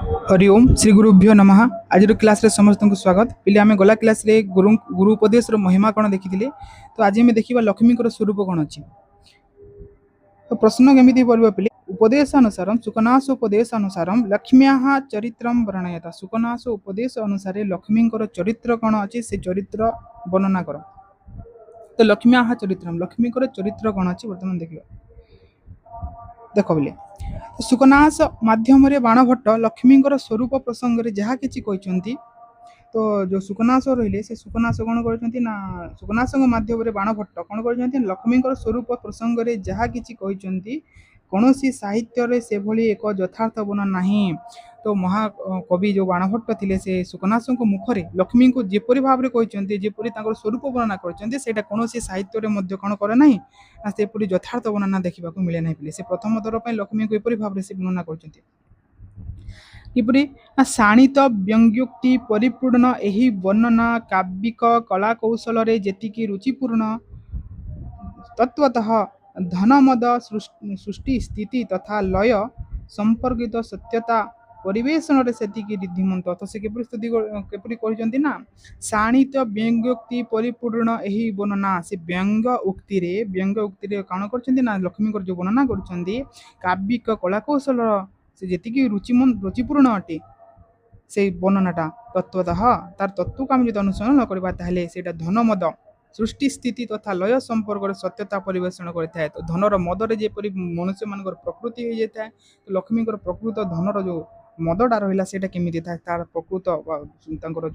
हरि ओम श्री गुरुभ्यो नमः। आज क्लास रे समस्त को स्वागत। पिले आमे गला क्लास रे गुरु उपदेश रो महिमा कौन देखिथिले। तो आज आमे देखिबा लक्ष्मी को स्वरूप कौन अछि। तो प्रश्न केमिति पड़िबा पिले उपदेशानुसारम सुकनास उपदेश अनुसारम लक्ष्म्याः चरित्रम वर्णयता। सुकनास उपदेश अनुसार लक्ष्मी को चरित्र कौन अछि से चरित्र वर्णना कर। तो लक्ष्म्याः चरित्रम लक्ष्मी को चरित्र कौन अछि वर्तमान देखिबा। देख बोले सुकनास माध्यम बाणभट्ट लक्ष्मी स्वरूप प्रसंग में जहाँ कि तो जो सुकनास रहिले से सुकनास कौन करछंती ना सुकनास माध्यम बाणभट्ट कौन करछंती लक्ष्मी स्वरूप प्रसंग में जहाँ कि कौन साहित्य से भली एक यथार्थ वर्णन नहीं। तो महाकवि जो बाणभट्ट थिले से सुकनास मुखरे लक्ष्मी को जेपरी भाव में कहते जेपरी स्वरूप वर्णना करते कौन साहित्य कौन करे ना ना सेपरी यथार्थ वर्णना देखा मिले ना से प्रथम थर पर लक्ष्मी को एपरी भाव से वर्णना करते किपरि ना शाणित व्यंग्योक्ति परिपूर्ण एही वर्णना काव्यिक कला कौशल रे जेतिकी रुचिपूर्ण तत्वतः धनमद सृष्टि स्थिति तथा लय संपर्कित सत्यता परिवेशन रे सेतिकी रिद्धिमंत। तो से केपरि स्तुति केपरि कहउचंती ना शाणित व्यंग्योक्ति परिपूर्ण एही वर्णना से व्यंग उक्ति रे काण करछंती ना लक्ष्मी को जो वर्णना करछंती काव्यिक कला कौशल से जेतिकी रुचिपूर्ण अटे से वर्णनाटा तत्वतः तार तत्व को आम जो अनुसरण करवा ताहले सेटा धनमद सृष्टि स्थिति तथा लय संपर्क सत्यता परिवेषण करता। तो धनर मदरे जेपरी मनुष्य मान प्रकृति हो जाता है तो लक्ष्मी प्रकृत धनर जो मदटा रहा है केमी था तार प्रकृत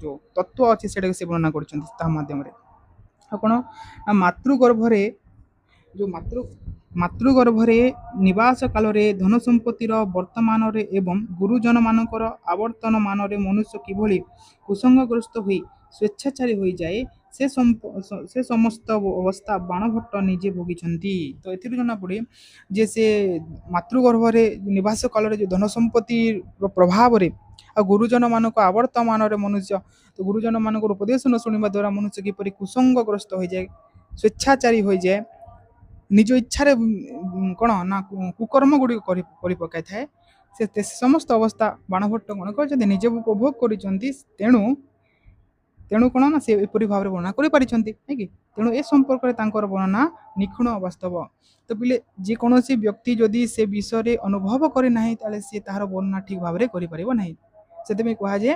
जो तत्व अच्छे से वर्णना करमाध्यम कौन मातृगर्भरे जो मातृगर्भरे निवास काल रे धन संपत्तिर वर्तमान रे एवं गुरुजन मानकर आवर्तन मान रे मनुष्य किभली कुसंगग्रस्त हुई स्वेच्छाचारी हो जाए से समस्त अवस्था बाणभट्ट निजे भोगी। तो एथिर जना पड़े जे से मातृगर्भरे निवास काल रे जो धन संपत्ति प्रभाव रे आ गुरुजन मानक आवर्तमान रे मनुष्य तो गुरुजन मानक उपदेश न शुणा द्वारा मनुष्य किपरि कुसंगग्रस्त हो जाए स्वेच्छाचारी हो जाए निज इच्छा कौन ना कुकर्म गुड़ी कर पकाई थाए से समस्त अवस्था बाणभट्ट कौन कर निजे उपभोग करेणु तेणु कौन ना से एपरी भाव वर्णना कर तेणु ए संपर्क में वर्णना निखुण वास्तव। तो पिले जेकोसी व्यक्ति जदि से विषय अनुभव करे ना सी तार वर्णना ठीक भाव में करना से कहुए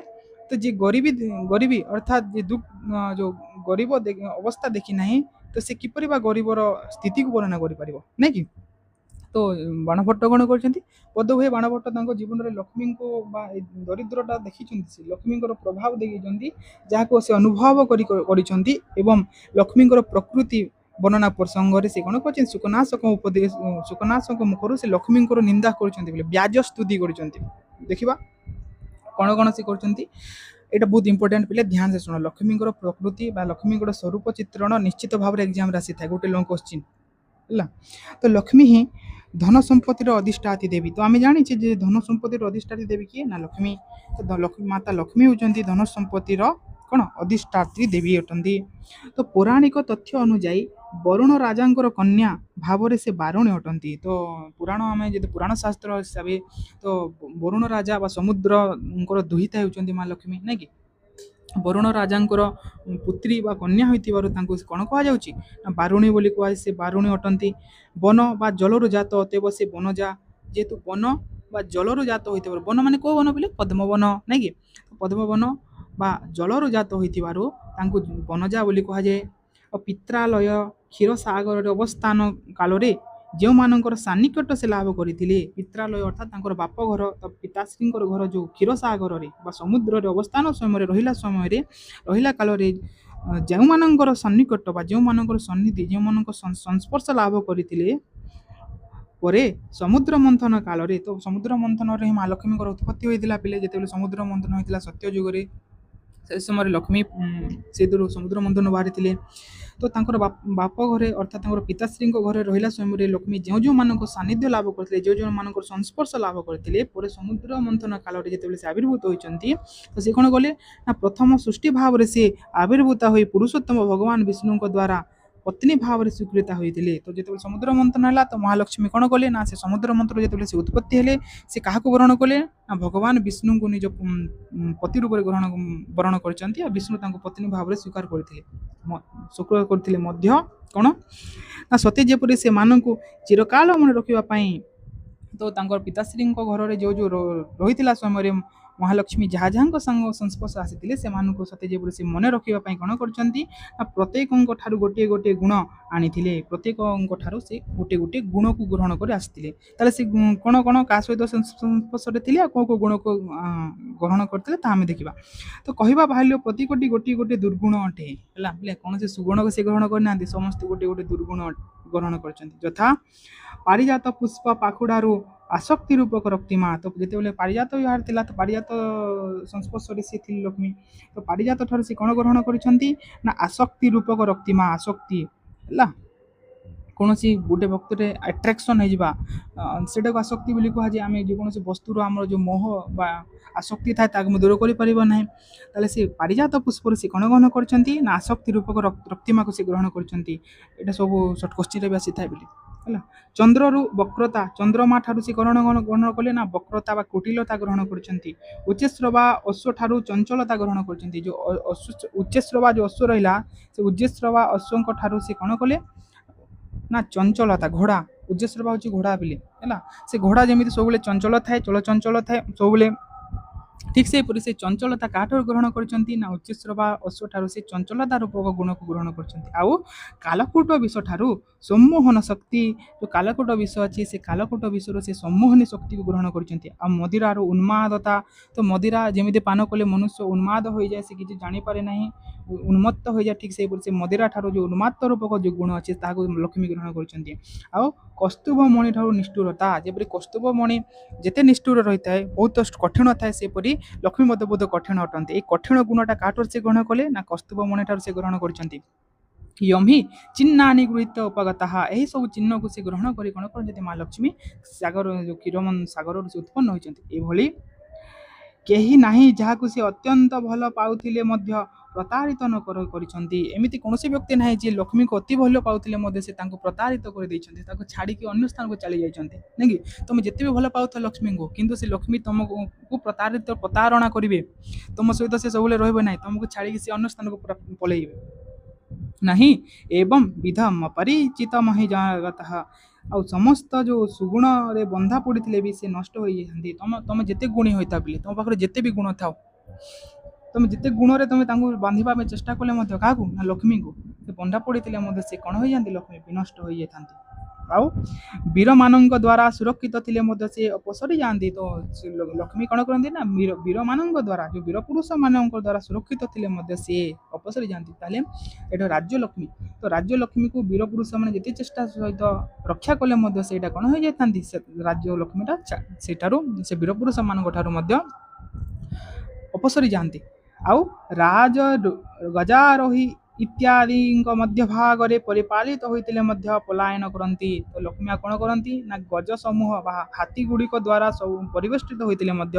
तो जी गरीबी अर्थात दुख जो गरीब अवस्था देखी ना तो से किपरि बा गरीबर स्थिति को वर्णना कर ना कि। तो बाणभट्ट कौन कर पद हुए बाणभट्ट जीवन में लक्ष्मी को दरिद्रता देखी लक्ष्मी प्रभाव देखी जहाँ से अनुभव कर लक्ष्मी प्रकृति वर्णना प्रसंग से कौन कर सुकनाशक उपदेश सुकनाशक मुखर से लक्ष्मी निंदा कर ब्याज स्तुति कर देखा कौन कौन से कर एटा बहुत इंपोर्टेंट पिले ध्यान से सुन लक्ष्मी प्रकृति लक्ष्मी स्वरूप चित्रण निश्चित भाव एग्जाम राशि था गोटे लॉन्ग क्वेश्चन है। तो लक्ष्मी ही धन संपत्तिर अधिष्ठाती देवी। तो आम जानी धन संपत्तिर अधिष्ठाती देवी किए ना लक्ष्मी। तो लक्ष्मी माता लक्ष्मी होती धन संपत्तिर कौन अधिष्ठात्री देवी अटंती। तो पौराणिक तथ्य अनुजाई वरुण राजा कन्या भाव से बारुणी अटंती। तो पुराण आम जो पुराण शास्त्र हिसाब तो वरुण राजा व समुद्र दुहिता होती माँ लक्ष्मी ना कि वरुण राजा पुत्री व कन्या होती कौन कह बारुणी बोली कह से बारुणी अटंती। वन बा जलर जात अतएव से वनजा जेहेतु वन बा जलर जात हो वन मान कौ वन बोले पद्मवन ना कि पद्मवन बा जलर जात हो वनजा बोली कह जाए। और पित्रालय क्षीर सागर अवस्थान काल जो मानकर सान्निकट से लाभ करते पित्रालय अर्थात बाप घर तो पिताश्री घर जो क्षीर सागर समुद्र अवस्थान समय रहा समय रहा काल जो मानकर सन्निकट जो मानकर सन्निधि जो मान संस्पर्श लाभ करते समुद्र मंथन काल तो समुद्र मंथन रे माँ लक्ष्मी उत्पत्ति होता पिले जो समुद्र मंथन होता सत्य जुगे से समय लक्ष्मी से समुद्र मंथन बाहरी तो बाप घरे अर्थात पिताश्री घरे रहा समय लक्ष्मी जो जो मान सानिध्य लाभ करते जो जो मान संस्पर्श लाभ करते समुद्र मंथन काल जो से आविर्भूत होती तो सी कौन गले ना प्रथम सृष्टि भाव से आविर्भूत हो पुरुषोत्तम भगवान विष्णु द्वारा ପତ୍ନୀ ଭାବରେ ସ୍ୱୀକୃତ ହୋଇଥିଲେ। ତ ଯେତେବେଳେ ସମୁଦ୍ର ମନ୍ଥନ ହେଲା ତ ମହାଲକ୍ଷ୍ମୀ କ'ଣ କଲେ ନା ସେ ସମୁଦ୍ର ମନ୍ଥନ ଯେତେବେଳେ ସେ ଉତ୍ପତ୍ତି ହେଲେ ସେ କାହାକୁ ବରଣ କଲେ ନା ଭଗବାନ ବିଷ୍ଣୁଙ୍କୁ ନିଜ ପତି ରୂପରେ ବରଣ କରିଛନ୍ତି ଆଉ ବିଷ୍ଣୁ ତାଙ୍କୁ ପତ୍ନୀ ଭାବରେ ସ୍ୱୀକାର କରିଥିଲେ ସ୍ୱୀକାର କରିଥିଲେ ମଧ୍ୟ କ'ଣ ନା ସତେ ଯେପରି ସେମାନଙ୍କୁ ଚିରକାଳ ମନେ ରଖିବା ପାଇଁ ତ ତାଙ୍କର ପିତାଶ୍ରୀଙ୍କ ଘରରେ ଯେଉଁ ରହିଥିଲା ସମୟରେ ମହାଲକ୍ଷ୍ମୀ ଯାହା ଯାହାଙ୍କ ସାଙ୍ଗ ସଂସ୍ପର୍ଶ ଆସିଥିଲେ ସେମାନଙ୍କୁ ସତେ ଯେପରି ସେ ମନେ ରଖିବା ପାଇଁ କ'ଣ କରିଛନ୍ତି ନା ପ୍ରତ୍ୟେକଙ୍କ ଠାରୁ ଗୋଟିଏ ଗୋଟିଏ ଗୁଣ ଆଣିଥିଲେ। ପ୍ରତ୍ୟେକଙ୍କ ଠାରୁ ସେ ଗୋଟିଏ ଗୋଟିଏ ଗୁଣକୁ ଗ୍ରହଣ କରି ଆସିଥିଲେ। ତାହେଲେ ସେ କ'ଣ କ'ଣ କାହା ସହିତ ସଂସ୍ପର୍ଶରେ ଥିଲେ ଆଉ କେଉଁ କେଉଁ ଗୁଣକୁ ଗ୍ରହଣ କରିଥିଲେ ତାହା ଆମେ ଦେଖିବା। ତ କହିବା ବାହାରିଲ ପ୍ରତିଟି ଗୋଟିଏ ଗୋଟିଏ ଦୁର୍ଗୁଣ ଅଟେ ହେଲା ବୋଲେ କୌଣସି ସୁଗୁଣକୁ ସେ ଗ୍ରହଣ କରିନାହାନ୍ତି ସମସ୍ତେ ଗୋଟିଏ ଗୋଟିଏ ଦୁର୍ଗୁଣ ଗ୍ରହଣ କରିଛନ୍ତି। ଯଥା ପାରିଜାତ ପୁଷ୍ପ ପାଖୁଡ଼ାରୁ ଆସକ୍ତି ରୂପକ ରକ୍ତିମା। ତ ଯେତେବେଳେ ପାରିଜାତ ବିହାର ଥିଲା ତ ପାରିଜାତ ସଂସ୍ପର୍ଶରେ ସେ ଥିଲେ ଲକ୍ଷ୍ମୀ। ତ ପାରିଜାତ ଠାରୁ ସେ କ'ଣ ଗ୍ରହଣ କରିଛନ୍ତି ନା ଆସକ୍ତି ରୂପକ ରକ୍ତିମା ଆସକ୍ତି ହେଲା କୌଣସି ଗୋଟେ ବକ୍ତରେ ଆଟ୍ରାକ୍ସନ୍ ହେଇଯିବା ସେଇଟାକୁ ଆସକ୍ତି ବୋଲି କୁହାଯାଏ। ଆମେ ଯେକୌଣସି ବସ୍ତୁର ଆମର ଯେଉଁ ମୋହ ବା ଆସକ୍ତି ଥାଏ ତାକୁ ଆମେ ଦୂର କରିପାରିବ ନାହିଁ। ତାହେଲେ ସେ ପାରିଜାତ ପୁଷ୍ପରୁ ସେ କ'ଣ ଗ୍ରହଣ କରିଛନ୍ତି ନା ଆସକ୍ତି ରୂପକ ରକ୍ତିମାକୁ ସେ ଗ୍ରହଣ କରିଛନ୍ତି। ଏଇଟା ସବୁ ସର୍ଟ କୋଶ୍ଚିନ୍ରେ ବି ଆସିଥାଏ ବୋଲି ହେଲା। ଚନ୍ଦ୍ରରୁ ବକ୍ରତା ଚନ୍ଦ୍ରମା ଠାରୁ ସେ ଗ୍ରହଣ କଲେ ନା ବକ୍ରତା ବା କୁଟିଳତା ଗ୍ରହଣ କରିଛନ୍ତି। ଉଚ୍ଚସ୍ରବା ଅଶ୍ୱ ଠାରୁ ଚଞ୍ଚଳତା ଗ୍ରହଣ କରିଛନ୍ତି। ଯେଉଁ ଉଚ୍ଚସ୍ରବା ଯେଉଁ ଅଶ୍ୱ ରହିଲା ସେ ଉଚ୍ଚସ୍ରବା ଅଶ୍ୱଙ୍କ ଠାରୁ ସେ କ'ଣ କଲେ ନା ଚଞ୍ଚଳତା ଘୋଡ଼ା ଉଚ୍ଚସ୍ରବା ହେଉଛି ଘୋଡ଼ା ବୋଲି ହେଲା। ସେ ଘୋଡ଼ା ଯେମିତି ସବୁବେଳେ ଚଞ୍ଚଳ ଥାଏ ଚଳଚଞ୍ଚଳ ଥାଏ ସବୁବେଳେ ଠିକ୍ ସେହିପରି ସେ ଚଞ୍ଚଳତା କାହାଠାରୁ ଗ୍ରହଣ କରିଛନ୍ତି ନା ଉଚ୍ଚସ୍ରବା ଅଶ୍ୱ ଠାରୁ ସେ ଚଞ୍ଚଳତା ରୂପକ ଗୁଣକୁ ଗ୍ରହଣ କରିଛନ୍ତି। ଆଉ କାଲକୂଟ ବିଷ ଠାରୁ ସମ୍ମୋହନ ଶକ୍ତି ଯେଉଁ କାଲକୂଟ ବିଷ ଅଛି ସେ କାଲକୂଟ ବିଷରୁ ସେ ସମ୍ମୋହନୀ ଶକ୍ତିକୁ ଗ୍ରହଣ କରିଛନ୍ତି। ଆଉ ମଦିରାରୁ ଉନ୍ମାଦତା ତ ମଦିରା ଯେମିତି ପାନ କଲେ ମନୁଷ୍ୟ ଉନ୍ମାଦ ହୋଇଯାଏ ସେ କିଛି ଜାଣିପାରେ ନାହିଁ ଉନ୍ମତ୍ତ ହୋଇଯାଏ ଠିକ୍ ସେହିପରି ସେ ମଦିରା ଠାରୁ ଯେଉଁ ଉନ୍ମାତ୍ତ ରୂପକ ଯେଉଁ ଗୁଣ ଅଛି ତାହାକୁ ଲକ୍ଷ୍ମୀ ଗ୍ରହଣ କରିଛନ୍ତି। ଆଉ କସ୍ତୁଭ ମଣି ଠାରୁ ନିଷ୍ଠୁରତା ଯେପରି କସ୍ତୁଭ ମଣି ଯେତେ ନିଷ୍ଠୁର ରହିଥାଏ ବହୁତ କଠିନ ଥାଏ ସେପରି ଲକ୍ଷ୍ମୀ ମଧ୍ୟ ବହୁତ କଠିନ ଅଟନ୍ତି। ଏଇ କଠିନ ଗୁଣଟା କାହାଠାରୁ ସେ ଗ୍ରହଣ କଲେ ନା କସ୍ତୁଭ ମଣି ଠାରୁ ସେ ଗ୍ରହଣ କରିଛନ୍ତି। ୟମି ଚିହ୍ନାନି ଗୃହୀତ ଉପଗତା ଏହିସବୁ ଚିହ୍ନକୁ ସେ ଗ୍ରହଣ କରି କ'ଣ କରନ୍ତି ମା ଲକ୍ଷ୍ମୀ ସାଗର ଯେଉଁ କ୍ଷୀରମନ ସାଗରରୁ ସେ ଉତ୍ପନ୍ନ ହୋଇଛନ୍ତି। ଏଭଳି କେହି ନାହିଁ ଯାହାକୁ ସେ ଅତ୍ୟନ୍ତ ଭଲ ପାଉଥିଲେ ମଧ୍ୟ ପ୍ରତାରିତ ନ କରିଛନ୍ତି। ଏମିତି କୌଣସି ବ୍ୟକ୍ତି ନାହିଁ ଯିଏ ଲକ୍ଷ୍ମୀକୁ ଅତି ଭଲ ପାଉଥିଲେ ମଧ୍ୟ ସେ ତାଙ୍କୁ ପ୍ରତାରିତ କରିଦେଇଛନ୍ତି ତାକୁ ଛାଡ଼ିକି ଅନ୍ୟ ସ୍ଥାନକୁ ଚାଲି ଯାଇଛନ୍ତି ନାଇଁ କି। ତୁମେ ଯେତେ ବି ଭଲ ପାଉଥିବ ଲକ୍ଷ୍ମୀଙ୍କୁ କିନ୍ତୁ ସେ ଲକ୍ଷ୍ମୀ ତୁମକୁ ପ୍ରତାରଣା କରିବେ ତୁମ ସହିତ ସେ ସବୁବେଳେ ରହିବେ ନାହିଁ ତୁମକୁ ଛାଡ଼ିକି ସେ ଅନ୍ୟ ସ୍ଥାନକୁ ପଳେଇବେ ନାହିଁ। ଏବଂ ବିଧ ପରିଚିତ ମହି ଜଗତଃ ଆଉ ସମସ୍ତ ଯେଉଁ ସୁଗୁଣରେ ବନ୍ଧା ପଡ଼ିଥିଲେ ବି ସେ ନଷ୍ଟ ହୋଇଯାଇଥାନ୍ତି। ତମେ ଯେତେ ଗୁଣୀ ହୋଇଥାଉ ବୋଲି ତୁମ ପାଖରେ ଯେତେ ବି ଗୁଣ ଥାଉ ତୁମେ ଯେତେ ଗୁଣରେ ତୁମେ ତାଙ୍କୁ ବାନ୍ଧିବା ପାଇଁ ଚେଷ୍ଟା କଲେ ମଧ୍ୟ କାହାକୁ ନା ଲକ୍ଷ୍ମୀଙ୍କୁ ସେ ବନ୍ଧା ପଡ଼ିଥିଲେ ମଧ୍ୟ ସେ କ'ଣ ହୋଇଯାନ୍ତି ଲକ୍ଷ୍ମୀ ବିନଷ୍ଟ ହୋଇଯାଇଥାନ୍ତି। ଆଉ ବୀରମାନଙ୍କ ଦ୍ୱାରା ସୁରକ୍ଷିତ ଥିଲେ ମଧ୍ୟ ସେ ଅପସରି ଯାଆନ୍ତି। ତ ଲକ୍ଷ୍ମୀ କ'ଣ କରନ୍ତି ନା ବୀରମାନଙ୍କ ଦ୍ୱାରା ଯେଉଁ ବୀରପୁରୁଷମାନଙ୍କ ଦ୍ୱାରା ସୁରକ୍ଷିତ ଥିଲେ ମଧ୍ୟ ସେ ଅପସରି ଯାଆନ୍ତି। ତାହେଲେ ଏଇଟା ରାଜ୍ୟଲକ୍ଷ୍ମୀ ତ ରାଜ୍ୟଲକ୍ଷ୍ମୀକୁ ବୀରପୁରୁଷମାନେ ଯେତେ ଚେଷ୍ଟା ସହିତ ରକ୍ଷା କଲେ ମଧ୍ୟ ସେଇଟା କ'ଣ ହୋଇଯାଇଥାନ୍ତି ସେ ରାଜ୍ୟଲକ୍ଷ୍ମୀଟା ସେଠାରୁ ସେ ବୀରପୁରୁଷମାନଙ୍କ ଠାରୁ ମଧ୍ୟ ଅପସରି ଯାଆନ୍ତି। ଆଉ ରାଜ ଗଜାରୋହୀ ଇତ୍ୟାଦିଙ୍କ ମଧ୍ୟ ଭାଗରେ ପରିପାଳିତ ହୋଇଥିଲେ ମଧ୍ୟ ପଳାୟନ କରନ୍ତି। ତ ଲକ୍ଷ୍ମୀ କ'ଣ କରନ୍ତି ନା ଗଜ ସମୂହ ବା ହାତୀ ଗୁଡ଼ିକ ଦ୍ୱାରା ସବୁ ପରିବେଷ୍ଟିତ ହୋଇଥିଲେ ମଧ୍ୟ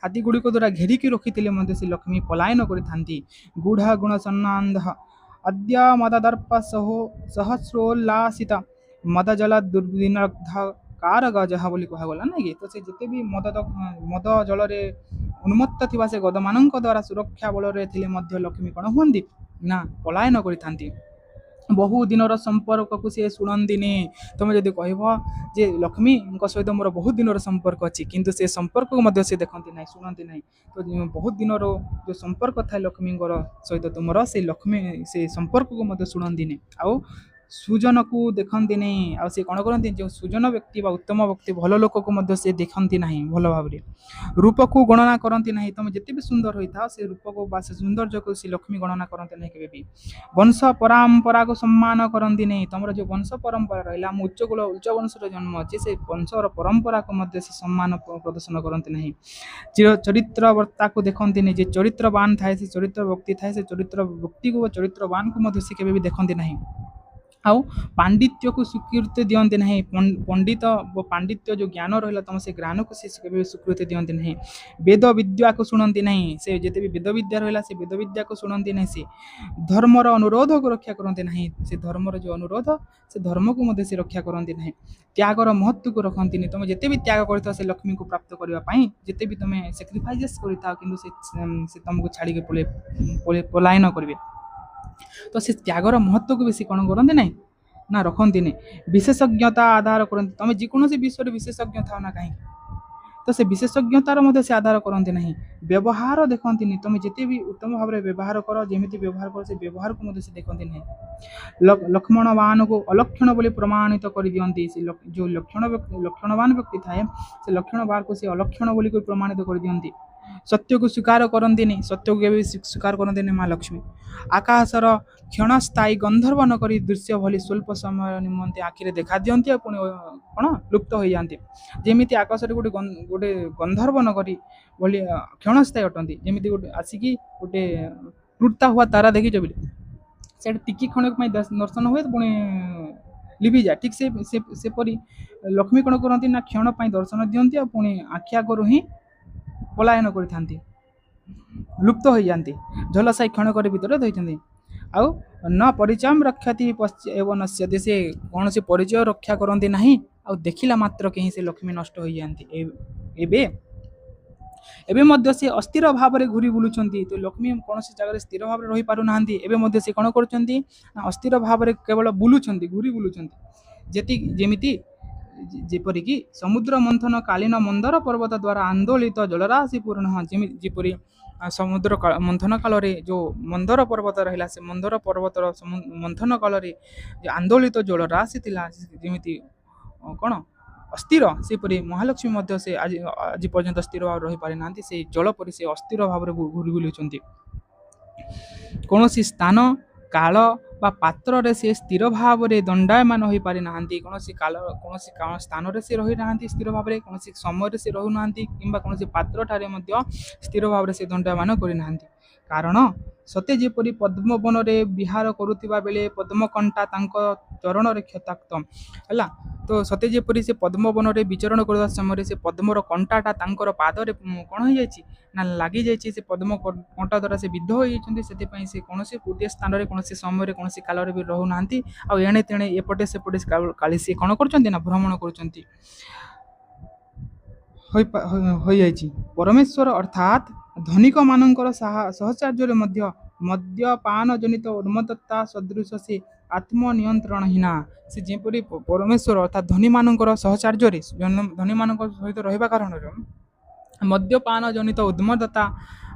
ହାତୀ ଗୁଡ଼ିକ ଦ୍ୱାରା ଘେରିକି ରଖିଥିଲେ ମଧ୍ୟ ସେ ଲକ୍ଷ୍ମୀ ପଳାୟନ କରିଥାନ୍ତି। ଗୁଢ଼ ଗୁଣ ସନ୍ନାନ୍ଦ ଅଦ୍ୟ ମଦଦର୍ପ ସହସ୍ରୋଲ୍ଲାସିତ ମଦ ଜଳ ଦୁର୍ବିନଗ୍ଧ କାରଗଜ ବୋଲି କୁହାଗଲା ନାଇଁ କି। ତ ସେ ଯେତେ ବି ମଦ ଜଳରେ ଉନ୍ମତ୍ତ ଥିବା ସେ ଗଦମାନଙ୍କ ଦ୍ୱାରା ସୁରକ୍ଷା ବଳରେ ଥିଲେ ମଧ୍ୟ ଲକ୍ଷ୍ମୀ କ'ଣ ହୁଅନ୍ତି ନା ପଳାୟନ କରିଥାନ୍ତି। ବହୁ ଦିନର ସମ୍ପର୍କକୁ ସେ ଶୁଣନ୍ତିନି। ତୁମେ ଯଦି କହିବ ଯେ ଲକ୍ଷ୍ମୀଙ୍କ ସହିତ ମୋର ବହୁତ ଦିନର ସମ୍ପର୍କ ଅଛି କିନ୍ତୁ ସେ ସମ୍ପର୍କକୁ ମଧ୍ୟ ସେ ଦେଖନ୍ତି ନାହିଁ ଶୁଣନ୍ତି ନାହିଁ। ତ ବହୁତ ଦିନର ଯେଉଁ ସମ୍ପର୍କ ଥାଏ ଲକ୍ଷ୍ମୀଙ୍କର ସହିତ ତୁମର ସେ ଲକ୍ଷ୍ମୀ ସେ ସମ୍ପର୍କକୁ ମଧ୍ୟ ଶୁଣନ୍ତିନି। ଆଉ ସୁଜନକୁ ଦେଖନ୍ତିନି। ଆଉ ସେ କ'ଣ କରନ୍ତି ଯେଉଁ ସୁଜନ ବ୍ୟକ୍ତି ବା ଉତ୍ତମ ବ୍ୟକ୍ତି ଭଲ ଲୋକକୁ ମଧ୍ୟ ସେ ଦେଖନ୍ତି ନାହିଁ ଭଲ ଭାବରେ। ରୂପକୁ ଗଣନା କରନ୍ତି ନାହିଁ। ତୁମେ ଯେତେ ବି ସୁନ୍ଦର ହୋଇଥାଅ ସେ ରୂପକୁ ବା ସେ ସୌନ୍ଦର୍ଯ୍ୟକୁ ସେ ଲକ୍ଷ୍ମୀ ଗଣନା କରନ୍ତି ନାହିଁ କେବେ ବି। ବଂଶ ପରମ୍ପରାକୁ ସମ୍ମାନ କରନ୍ତି ନାହିଁ। ତୁମର ଯେଉଁ ବଂଶ ପରମ୍ପରା ରହିଲା ଆମ ଉଚ୍ଚ ବଂଶର ଜନ୍ମ ଅଛି ସେ ବଂଶର ପରମ୍ପରାକୁ ମଧ୍ୟ ସେ ସମ୍ମାନ ପ୍ରଦର୍ଶନ କରନ୍ତି ନାହିଁ। ଚରିତ୍ରବର୍ତ୍ତାକୁ ଦେଖନ୍ତିନି। ଯେ ଚରିତ୍ରବାନ ଥାଏ ସେ ଚରିତ୍ର ବ୍ୟକ୍ତି ଥାଏ ସେ ଚରିତ୍ର ବ୍ୟକ୍ତିକୁ ବା ଚରିତ୍ରବାନକୁ ମଧ୍ୟ ସେ କେବେ ବି ଦେଖନ୍ତି ନାହିଁ। ଆଉ ପାଣ୍ଡିତ୍ୟକୁ ସ୍ୱୀକୃତି ଦିଅନ୍ତି ନାହିଁ। ପଣ୍ଡିତ ପାଣ୍ଡିତ୍ୟ ଯେଉଁ ଜ୍ଞାନ ରହିଲା ତମ ସେ ଜ୍ଞାନକୁ ସେ କେବେ ସ୍ୱୀକୃତି ଦିଅନ୍ତି ନାହିଁ। ବେଦ ବିଦ୍ୟାକୁ ଶୁଣନ୍ତି ନାହିଁ। ସେ ଯେତେ ବି ବେଦ ବିଦ୍ୟା ରହିଲା ସେ ବେଦ ବିଦ୍ୟାକୁ ଶୁଣନ୍ତି ନାହିଁ। ସେ ଧର୍ମର ଅନୁରୋଧକୁ ରକ୍ଷା କରନ୍ତି ନାହିଁ। ସେ ଧର୍ମର ଯେଉଁ ଅନୁରୋଧ ସେ ଧର୍ମକୁ ମଧ୍ୟ ସେ ରକ୍ଷା କରନ୍ତି ନାହିଁ। ତ୍ୟାଗର ମହତ୍ତ୍ୱକୁ ରଖନ୍ତିନି। ତମେ ଯେତେ ବି ତ୍ୟାଗ କରିଥାଅ ସେ ଲକ୍ଷ୍ମୀକୁ ପ୍ରାପ୍ତ କରିବା ପାଇଁ, ଯେତେ ବି ତମେ ସାକ୍ରିଫାଇସେସ୍ କରିଥାଅ, କିନ୍ତୁ ସେ ତମକୁ ଛାଡ଼ିକି ପଳାୟନ କରିବେ। ତ ସେ ତ୍ୟାଗର ମହତ୍ତ୍ୱକୁ ବେଶୀ କ'ଣ କରନ୍ତି ନାହିଁ ନା ରଖନ୍ତିନି। ବିଶେଷଜ୍ଞତା ଆଧାର କରନ୍ତି। ତମେ ଯେକୌଣସି ବିଷୟରେ ବିଶେଷଜ୍ଞ ଥାଅ ନା କାହିଁକି, ତ ସେ ବିଶେଷଜ୍ଞତାର ମଧ୍ୟ ସେ ଆଧାର କରନ୍ତି ନାହିଁ। ବ୍ୟବହାର ଦେଖନ୍ତିନି। ତମେ ଯେତେ ବି ଉତ୍ତମ ଭାବରେ ବ୍ୟବହାର କର, ଯେମିତି ବ୍ୟବହାର କର, ସେ ବ୍ୟବହାରକୁ ମଧ୍ୟ ସେ ଦେଖନ୍ତି ନାହିଁ। ଲକ୍ଷ୍ମଣବାନକୁ ଅଲକ୍ଷଣ ବୋଲି ପ୍ରମାଣିତ କରିଦିଅନ୍ତି। ସେ ଯେଉଁ ଲକ୍ଷଣବାନ ବ୍ୟକ୍ତି ଥାଏ ସେ ଲକ୍ଷଣବାନକୁ ସେ ଅଲକ୍ଷଣ ବୋଲି ପ୍ରମାଣିତ କରିଦିଅନ୍ତି। ସତ୍ୟକୁ ସ୍ୱୀକାର କରନ୍ତିନି। ସତ୍ୟକୁ କେବେ ସ୍ୱୀକାର କରନ୍ତିନି ମା ଲକ୍ଷ୍ମୀ। ଆକାଶର କ୍ଷଣସ୍ଥାୟୀ ଗନ୍ଧର୍ବ ନ କରି ଦୃଶ୍ୟ ଭଳି ସ୍ୱଳ୍ପ ସମୟ ନିମନ୍ତେ ଆଖିରେ ଦେଖା ଦିଅନ୍ତି ଆଉ ପୁଣି କ'ଣ ଲୁପ୍ତ ହୋଇଯାଆନ୍ତି। ଯେମିତି ଆକାଶରେ ଗୋଟେ ଗନ୍ଧର୍ବ ନ କରି ଭଳି କ୍ଷଣସ୍ଥାୟୀ ଅଟନ୍ତି। ଯେମିତି ଗୋଟେ ଆସିକି ଗୋଟେ ଟୁଟା ହୁଆ ତାରା ଦେଖିଛ ବୋଲି ସେଇଟା ଟିକି କ୍ଷଣକ ପାଇଁ ଦର୍ଶନ ହୁଏ ପୁଣି ଲିଭିଯାଏ। ଠିକ୍ ସେପରି ଲକ୍ଷ୍ମୀ କ'ଣ କରନ୍ତି ନା କ୍ଷଣ ପାଇଁ ଦର୍ଶନ ଦିଅନ୍ତି ଆଉ ପୁଣି ଆଖି ଆଗରୁ ହିଁ ପଳାୟନ କରିଥାନ୍ତି, ଲୁପ୍ତ ହୋଇଯାଆନ୍ତି। ଝଲସାଇ କ୍ଷଣକରେ ଭିତରେ ରହିଥାନ୍ତି। ଆଉ ନ ପରିଚୟ ରକ୍ଷାତି ଏବଂ ନଶ୍ୟତି, ସେ କୌଣସି ପରିଚୟ ରକ୍ଷା କରନ୍ତି ନାହିଁ। ଆଉ ଦେଖିଲା ମାତ୍ର କେହି ସେ ଲକ୍ଷ୍ମୀ ନଷ୍ଟ ହୋଇଯାଆନ୍ତି। ଏବେ ମଧ୍ୟ ସେ ଅସ୍ଥିର ଭାବରେ ଘୁରି ବୁଲୁଛନ୍ତି। ତ ଲକ୍ଷ୍ମୀ କୌଣସି ଜାଗାରେ ସ୍ଥିର ଭାବରେ ରହିପାରୁନାହାନ୍ତି। ଏବେ ମଧ୍ୟ ସେ କ'ଣ କରୁଛନ୍ତି ନା ଅସ୍ଥିର ଭାବରେ କେବଳ ବୁଲୁଛନ୍ତି, ଘୁରି ବୁଲୁଛନ୍ତି। ଯେମିତି ଯେପରିକି ସମୁଦ୍ର ମନ୍ଥନ କାଳୀନ ମନ୍ଦର ପର୍ବତ ଦ୍ୱାରା ଆନ୍ଦୋଳିତ ଜଳରାଶି ପୂର୍ଣ୍ଣ, ଯେପରି ସମୁଦ୍ର ମନ୍ଥନ କାଳରେ ଯେଉଁ ମନ୍ଦର ପର୍ବତ ରହିଲା, ସେ ମନ୍ଦର ପର୍ବତର ମନ୍ଥନ କାଳରେ ଯେ ଆନ୍ଦୋଳିତ ଜଳରାଶି ଥିଲା, ଯେମିତି କ'ଣ ଅସ୍ଥିର, ସେପରି ମହାଲକ୍ଷ୍ମୀ ମଧ୍ୟ ସେ ଆଜି ପର୍ଯ୍ୟନ୍ତ ସ୍ଥିର ଭାବରେ ରହିପାରିନାହାନ୍ତି। ସେଇ ଜଳ ପରି ସେ ଅସ୍ଥିର ଭାବରେ ଘୁରି ବୁଲୁଛନ୍ତି। କୌଣସି ସ୍ଥାନ କାଳ ବା ପାତ୍ରରେ ସେ ସ୍ଥିର ଭାବରେ ଦଣ୍ଡାୟମାନ ହୋଇପାରିନାହାନ୍ତି। କୌଣସି ସ୍ଥାନରେ ସେ ରହିନାହାନ୍ତି ସ୍ଥିର ଭାବରେ, କୌଣସି ସମୟରେ ସେ ରହୁନାହାନ୍ତି କିମ୍ବା କୌଣସି ପାତ୍ରଠାରେ ମଧ୍ୟ ସ୍ଥିର ଭାବରେ ସେ ଦଣ୍ଡାୟମାନ କରିନାହାନ୍ତି। କାରଣ ସତେ ଯେପରି ପଦ୍ମବନରେ ବିହାର କରୁଥିବା ବେଳେ ପଦ୍ମକଣ୍ଟା ତାଙ୍କ ଚରଣରେ କ୍ଷତାକ୍ତ ହେଲା। ତ ସତେ ଯେପରି ସେ ପଦ୍ମବନରେ ବିଚରଣ କରିବା ସମୟରେ ସେ ପଦ୍ମର କଣ୍ଟାଟା ତାଙ୍କର ପାଦରେ କ'ଣ ହୋଇଯାଇଛି ନା ଲାଗିଯାଇଛି। ସେ ପଦ୍ମ କଣ୍ଟା ଦ୍ୱାରା ସେ ବିଦ୍ଧ ହୋଇଯାଇଛନ୍ତି। ସେଥିପାଇଁ ସେ କୌଣସି ଗୋଟିଏ ସ୍ଥାନରେ କୌଣସି ସମୟରେ କୌଣସି କାଳରେ ବି ରହୁନାହାନ୍ତି। ଆଉ ଏଣେ ତେଣେ ଏପଟେ ସେପଟେ କାଳି ସିଏ କ'ଣ କରୁଛନ୍ତି ନା ଭ୍ରମଣ କରୁଛନ୍ତି ହୋଇଯାଇଛି। ପରମେଶ୍ୱର ଅର୍ଥାତ୍ ଧନିକମାନଙ୍କର ସହଚର୍ଯ୍ୟରେ ମଧ୍ୟ ମଦ୍ୟପାନ ଜନିତ ଉନ୍ମତ୍ତତା ସଦୃଶ ସେ ଆତ୍ମନିୟନ୍ତ୍ରଣହୀନା। ସେ ଯେପରି ପରମେଶ୍ୱର ଅର୍ଥାତ୍ ଧନୀମାନଙ୍କର ସହଚର୍ଯ୍ୟରେ, ଧନୀମାନଙ୍କ ସହିତ ରହିବା କାରଣରୁ ମଦ୍ୟପାନ ଜନିତ ଉନ୍ମତ୍ତତା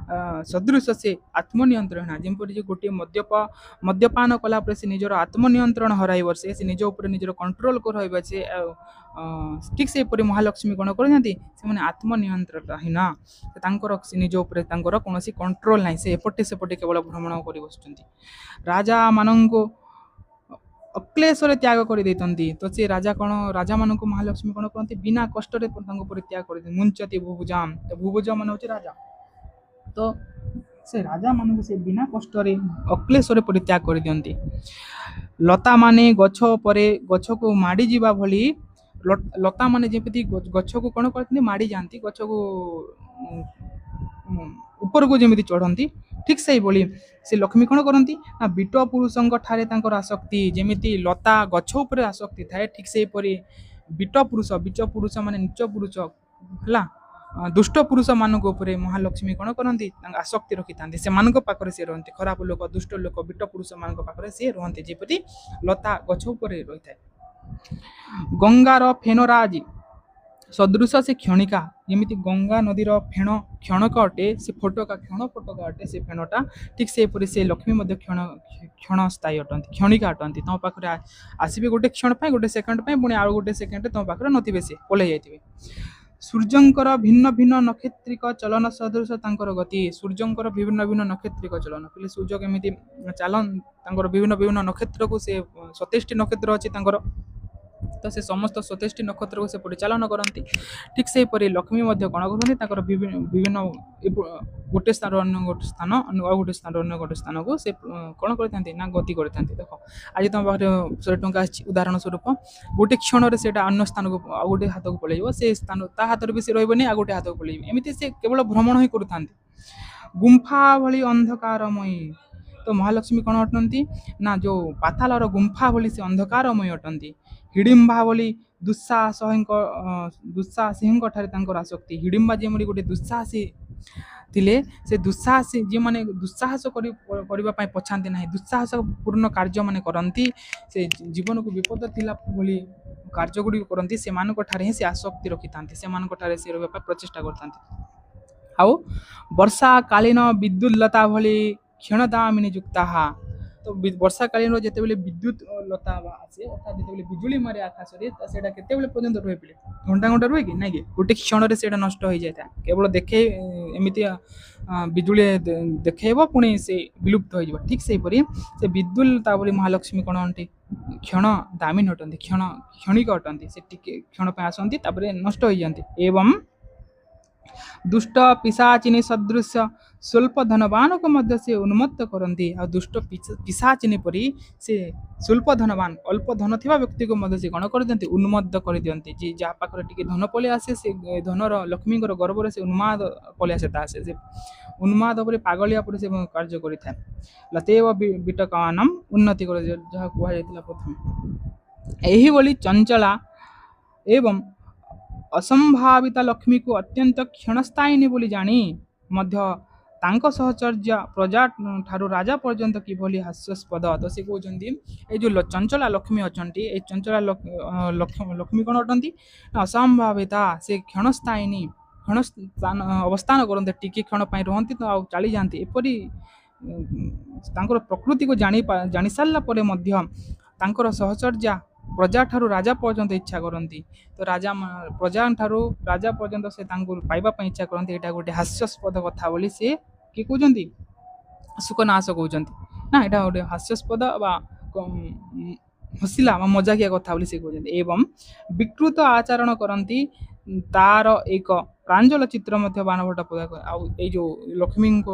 ସଦୃଶ ସେ ଆତ୍ମନିୟନ୍ତ୍ରଣ, ଯେପରି ଯେ ଗୋଟିଏ ମଦ୍ୟପାନ କଲା ପରେ ସେ ନିଜର ଆତ୍ମନିୟନ୍ତ୍ରଣ ହରାଇ ବସେ, ସେ ନିଜ ଉପରେ ନିଜର କଣ୍ଟ୍ରୋଲ ରହିବ। ସେ ଠିକ୍ ସେହିପରି ମହାଲକ୍ଷ୍ମୀ କ'ଣ କରିଥାନ୍ତି, ସେମାନେ ଆତ୍ମନିୟନ୍ତ୍ରଣହୀନ। ତାଙ୍କର ସେ ନିଜ ଉପରେ ତାଙ୍କର କୌଣସି କଣ୍ଟ୍ରୋଲ ନାହିଁ। ସେ ଏପଟେ ସେପଟେ କେବଳ ଭ୍ରମଣ କରି ବସୁଛନ୍ତି। ରାଜାମାନଙ୍କୁ ଅକ୍ଲେଶରେ ତ୍ୟାଗ କରିଦେଇଥାନ୍ତି। ତ ସେ ରାଜାମାନଙ୍କୁ ମହାଲକ୍ଷ୍ମୀ କ'ଣ କରନ୍ତି, ବିନା କଷ୍ଟରେ ତାଙ୍କ ଉପରେ ତ୍ୟାଗ କରିଦିଅନ୍ତି। ମୁଞ୍ଚତି ଭୁଭୁଜାମ୍, ତ ଭୁଭୁଜ ମାନେ ହେଉଛି ରାଜା। ତ ସେ ରାଜାମାନଙ୍କୁ ସେ ବିନା କଷ୍ଟରେ ଅକ୍ଲେଶରେ ପରିତ୍ୟାଗ କରିଦିଅନ୍ତି। ଲତାମାନେ ଗଛ ଉପରେ ଗଛକୁ ମାଡ଼ିଯିବା ଭଳି, ଲତାମାନେ ଯେମିତି ଗଛକୁ କ'ଣ କରିଥାନ୍ତି ମାଡ଼ି ଯାଆନ୍ତି, ଗଛକୁ ଉପରକୁ ଯେମିତି ଚଢ଼ନ୍ତି, ଠିକ୍ ସେଇଭଳି ସେ ଲକ୍ଷ୍ମୀ କ'ଣ କରନ୍ତି ନା ବିଟ ପୁରୁଷଙ୍କ ଠାରେ ତାଙ୍କର ଆସକ୍ତି, ଯେମିତି ଲତା ଗଛ ଉପରେ ଆସକ୍ତି ଥାଏ, ଠିକ୍ ସେହିପରି ବିଟ ପୁରୁଷ ମାନେ ନୀଚ ପୁରୁଷ ହେଲା, ଦୁଷ୍ଟ ପୁରୁଷମାନଙ୍କ ଉପରେ ମହାଲକ୍ଷ୍ମୀ କ'ଣ କରନ୍ତି, ତାଙ୍କ ଆସକ୍ତି ରଖିଥାନ୍ତି। ସେମାନଙ୍କ ପାଖରେ ସେ ରୁହନ୍ତି। ଖରାପ ଲୋକ, ଦୁଷ୍ଟ ଲୋକ, ବିଟ ପୁରୁଷମାନଙ୍କ ପାଖରେ ସେ ରୁହନ୍ତି, ଯେପରି ଲତା ଗଛ ଉପରେ ରହିଥାଏ। ଗଙ୍ଗାର ଫେନରାଜି ସଦୃଶ ସେ କ୍ଷଣିକା, ଯେମିତି ଗଙ୍ଗା ନଦୀର ଫେଣ କ୍ଷଣକ ଅଟେ, ସେ ଫୋଟକା ଅଟେ ସେ ଫେଣଟା, ଠିକ୍ ସେହିପରି ସେ ଲକ୍ଷ୍ମୀ ମଧ୍ୟ କ୍ଷଣସ୍ଥାୟୀ ଅଟନ୍ତି, କ୍ଷଣିକା ଅଟନ୍ତି। ତମ ପାଖରେ ଆସିବେ ଗୋଟେ କ୍ଷଣ ପାଇଁ, ଗୋଟେ ସେକେଣ୍ଡ ପାଇଁ, ପୁଣି ଆଉ ଗୋଟେ ସେକେଣ୍ଡରେ ତମ ପାଖରେ ନଥିବେ, ସେ ପଳେଇ ଯାଇଥିବେ। ସୂର୍ଯ୍ୟଙ୍କର ଭିନ୍ନ ଭିନ୍ନ ନକ୍ଷତ୍ରିକ ଚଳନ ସଦୃଶ ତାଙ୍କର ଗତି। ସୂର୍ଯ୍ୟଙ୍କର ବିଭିନ୍ନ ଭିନ୍ନ ନକ୍ଷତ୍ରିକ ଚଳନ, କହିଲେ ସୂର୍ଯ୍ୟ କେମିତି ତାଙ୍କର ବିଭିନ୍ନ ନକ୍ଷତ୍ରକୁ, ସେ 27ଟି ନକ୍ଷତ୍ର ଅଛି ତାଙ୍କର, ତ ସେ ସମସ୍ତ 27ଟି ନକ୍ଷତ୍ରକୁ ସେ ପରିଚାଳନା କରନ୍ତି। ଠିକ୍ ସେହିପରି ଲକ୍ଷ୍ମୀ ମଧ୍ୟ କ'ଣ କରନ୍ତି ତାଙ୍କର ବିଭିନ୍ନ ଗୋଟେ ସ୍ଥାନରୁ ଅନ୍ୟ ଗୋଟେ ସ୍ଥାନ ଆଉ ଗୋଟେ ସ୍ଥାନରୁ ଅନ୍ୟ ଗୋଟେ ସ୍ଥାନକୁ ସେ କ'ଣ କରିଥାନ୍ତି ନା ଗତି କରିଥାନ୍ତି। ଦେଖ ଆଜି ତୁମ ପାଖରେ 100 ଟଙ୍କା ଆସିଛି ଉଦାହରଣ ସ୍ୱରୂପ ଗୋଟେ କ୍ଷଣରେ ସେଇଟା ଅନ୍ୟ ସ୍ଥାନକୁ ଆଉ ଗୋଟେ ହାତକୁ ପଳେଇବ ସେ ସ୍ଥାନ ତା ହାତରେ ବି ସେ ରହିବନି ଆଉ ଗୋଟେ ହାତକୁ ପଳେଇବ ଏମିତି ସେ କେବଳ ଭ୍ରମଣ ହିଁ କରୁଥାନ୍ତି। ଗୁମ୍ଫା ଭଳି ଅନ୍ଧକାରମୟୀ ତ ମହାଲକ୍ଷ୍ମୀ କ'ଣ ଅଟନ୍ତି ନା ଯେଉଁ ପାତାଳର ଗୁମ୍ଫା ଭଳି ସେ ଅନ୍ଧକାରମୟୀ ଅଟନ୍ତି। ହିଡ଼ିମ୍ବା ଭଳି ଦୁଃସାହସୀଙ୍କ ଠାରେ ତାଙ୍କର ଆସକ୍ତି। ହିଡ଼ିମ୍ବା ଯେମିତି ଗୋଟେ ଦୁଃସାହସୀ ଥିଲେ ସେ ଦୁଃସାହସୀ ଯେଉଁମାନେ ଦୁଃସାହସ କରିବା ପାଇଁ ପଛାନ୍ତି ନାହିଁ ଦୁଃସାହସ ପୂର୍ଣ୍ଣ କାର୍ଯ୍ୟମାନେ କରନ୍ତି ସେ ଜୀବନକୁ ବିପଦ ଥିଲା ଭଳି କାର୍ଯ୍ୟଗୁଡ଼ିକ କରନ୍ତି ସେମାନଙ୍କ ଠାରେ ହିଁ ସେ ଆସକ୍ତି ରଖିଥାନ୍ତି ସେମାନଙ୍କ ଠାରେ ସେ ରହିବା ପାଇଁ ପ୍ରଚେଷ୍ଟା କରିଥାନ୍ତି। ଆଉ ବର୍ଷା କାଳୀନ ବିଦ୍ୟୁତଲତା ଭଳି କ୍ଷଣଦାମିନୀ ଯୁକ୍ତା ତ ବର୍ଷା କାଳୀନ ଯେତେବେଳେ ବିଦ୍ୟୁତ ଲତା ଆସେ ଅର୍ଥାତ୍ ଯେତେବେଳେ ବିଜୁଳି ମାରେ ଆକାଶରେ ସେଇଟା କେତେବେଳେ ପର୍ଯ୍ୟନ୍ତ ରୁହେ ପିଲେ ଘଣ୍ଟା ଘଣ୍ଟା ରୁହେ କି ନାଇଁ କି ଗୋଟେ କ୍ଷଣରେ ସେଇଟା ନଷ୍ଟ ହେଇଯାଇଥାଏ କେବଳ ଦେଖେଇ ଏମିତି ବିଜୁଳି ଦେଖେଇବ ପୁଣି ସେ ବିଲୁପ୍ତ ହୋଇଯିବ ଠିକ୍ ସେହିପରି ସେ ବିଦ୍ୟୁତଲତା ଭଳି ମହାଲକ୍ଷ୍ମୀ କ'ଣ ଅଟନ୍ତି କ୍ଷଣ ଦାମିନୀ ଅଟନ୍ତି କ୍ଷଣିକ ଅଟନ୍ତି ସେ ଟିକେ କ୍ଷଣ ପାଇଁ ଆସନ୍ତି ତାପରେ ନଷ୍ଟ ହୋଇଯାଆନ୍ତି। ଏବଂ ଦୁଷ୍ଟ ପିଶାଚିନୀ ସଦୃଶ୍ୟ ସ୍ୱଳ୍ପ ଧନବାନକୁ ମଧ୍ୟ ସେ ଉନ୍ମତ୍ତ କରନ୍ତି ଆଉ ଦୁଷ୍ଟ ପିଶାଚିନୀ ପରି ସେ ସ୍ୱଳ୍ପ ଧନବାନ ଅଳ୍ପ ଧନ ଥିବା ବ୍ୟକ୍ତିକୁ ମଧ୍ୟ ସେ କ'ଣ କରିଦିଅନ୍ତି ଉନ୍ମତ୍ତ କରିଦିଅନ୍ତି ଯେ ଯାହା ପାଖରେ ଟିକେ ଧନ ପଳେଇ ଆସେ ସେ ଧନର ଲକ୍ଷ୍ମୀଙ୍କର ଗର୍ବରେ ସେ ଉନ୍ମାଦ ପଳେଇ ଆସେ ତା ଆସେ ସେ ଉନ୍ମାଦ ପରେ ପାଗଳିଆ ପରେ ସେ କାର୍ଯ୍ୟ କରିଥାଏ। ଲତେବ ବିଟକାନମ ଉନ୍ନତି କରି ଯାହା କୁହାଯାଇଥିଲା ପ୍ରଥମେ ଏହିଭଳି ଚଞ୍ଚଳା ଏବଂ ଅସମ୍ଭାବିତ ଲକ୍ଷ୍ମୀକୁ ଅତ୍ୟନ୍ତ କ୍ଷଣସ୍ଥାୟିନୀ ବୋଲି ଜାଣି ମଧ୍ୟ ତାଙ୍କ ସହଚର୍ଯ୍ୟା ପ୍ରଜା ଠାରୁ ରାଜା ପର୍ଯ୍ୟନ୍ତ କିଭଳି ହାସ୍ୟାସ୍ପଦ ତ ସେ କହୁଛନ୍ତି ଏଇ ଯେଉଁ ଚଞ୍ଚଳା ଲକ୍ଷ୍ମୀ ଅଛନ୍ତି ଏଇ ଚଞ୍ଚଳା ଲକ୍ଷ୍ମୀ କ'ଣ ଅଟନ୍ତି ନା ଅସମ୍ଭାବିତା ସେ କ୍ଷଣସ୍ଥାୟିନୀ ଅବସ୍ଥାନ କରନ୍ତି ଟିକେ କ୍ଷଣ ପାଇଁ ରୁହନ୍ତି ତ ଆଉ ଚାଲିଯାଆନ୍ତି ଏପରି ତାଙ୍କର ପ୍ରକୃତିକୁ ଜାଣି ସାରିଲା ପରେ ମଧ୍ୟ ତାଙ୍କର ସହଚର୍ଯ୍ୟା ପ୍ରଜା ଠାରୁ ରାଜା ପର୍ଯ୍ୟନ୍ତ ଇଚ୍ଛା କରନ୍ତି ତ ପ୍ରଜା ଠାରୁ ରାଜା ପର୍ଯ୍ୟନ୍ତ ସେ ତାଙ୍କୁ ପାଇବା ପାଇଁ ଇଚ୍ଛା କରନ୍ତି ଏଇଟା ଗୋଟେ ହାସ୍ୟାସ୍ପଦ କଥା ବୋଲି ସେ କିଏ କହୁଛନ୍ତି ସୁକନାସ କହୁଛନ୍ତି ନା ଏଇଟା ଗୋଟେ ହାସ୍ୟାସ୍ପଦ ବା ହସିଲା ବା ମଜାକିଆ କଥା ବୋଲି ସେ କହୁଛନ୍ତି। ଏବଂ ବିକୃତ ଆଚରଣ କରନ୍ତି ତାର ଏକ ପ୍ରାଞ୍ଜଳ ଚିତ୍ର ମଧ୍ୟ ବାଣଭଟ୍ଟ ଆଉ ଏଇ ଯେଉଁ ଲକ୍ଷ୍ମୀଙ୍କ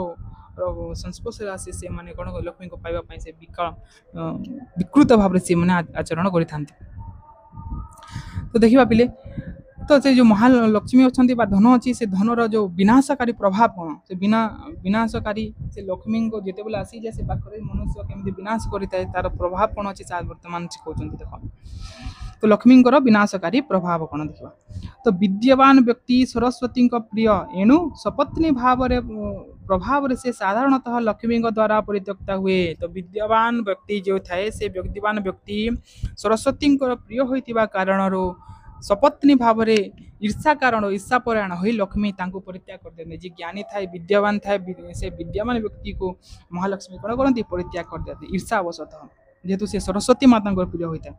ସଂସ୍ପର୍ଶରେ ଆସି ସେମାନେ କ'ଣ ଲକ୍ଷ୍ମୀଙ୍କୁ ପାଇବା ପାଇଁ ସେ ବିକୃତ ଭାବରେ ସେମାନେ ଆଚରଣ କରିଥାନ୍ତି। ତ ଦେଖିବା ପିଲେ ତ ସେ ଯେଉଁ ମହାଲକ୍ଷ୍ମୀ ଅଛନ୍ତି ବା ଧନ ଅଛି ସେ ଧନର ଯେଉଁ ବିନାଶକାରୀ ପ୍ରଭାବ କ'ଣ ସେ ବିନାଶକାରୀ ସେ ଲକ୍ଷ୍ମୀଙ୍କ ଯେତେବେଳେ ଆସିଯାଏ ସେ ପାଖରେ ମନୁଷ୍ୟ କେମିତି ବିନାଶ କରିଥାଏ ତାର ପ୍ରଭାବ କ'ଣ ଅଛି ତାହା ବର୍ତ୍ତମାନ ସେ କହୁଛନ୍ତି। ଦେଖ ତ ଲକ୍ଷ୍ମୀଙ୍କର ବିନାଶକାରୀ ପ୍ରଭାବ କ'ଣ ଦେଖିବା ତ ବିଦ୍ୟମାନ ବ୍ୟକ୍ତି ସରସ୍ୱତୀଙ୍କ ପ୍ରିୟ ଏଣୁ ସପତ୍ନୀ ପ୍ରଭାବରେ ସେ ସାଧାରଣତଃ ଲକ୍ଷ୍ମୀଙ୍କ ଦ୍ୱାରା ପରିତ୍ୟକ୍ତ ହୁଏ। ତ ବିଦ୍ୟମାନ ବ୍ୟକ୍ତି ଯେଉଁ ଥାଏ ସେ ବିଦ୍ୟମାନ ବ୍ୟକ୍ତି ସରସ୍ୱତୀଙ୍କର ପ୍ରିୟ ହୋଇଥିବା କାରଣରୁ ସପତ୍ନୀ ଭାବରେ ଈର୍ଷା ପରାୟଣ ହୋଇ ଲକ୍ଷ୍ମୀ ତାଙ୍କୁ ପରିତ୍ୟାଗ କରିଦିଅନ୍ତି। ଯିଏ ଜ୍ଞାନୀ ଥାଏ ବିଦ୍ୟାବାନ ଥାଏ ସେ ବିଦ୍ୟମାନ ବ୍ୟକ୍ତିକୁ ମହାଲକ୍ଷ୍ମୀ କ'ଣ କରନ୍ତି ପରିତ୍ୟାଗ କରିଦିଅନ୍ତି ଈର୍ଷା ଅବଶତଃ ଯେହେତୁ ସେ ସରସ୍ୱତୀ ମାତାଙ୍କର ପ୍ରିୟ ହୋଇଥାଏ।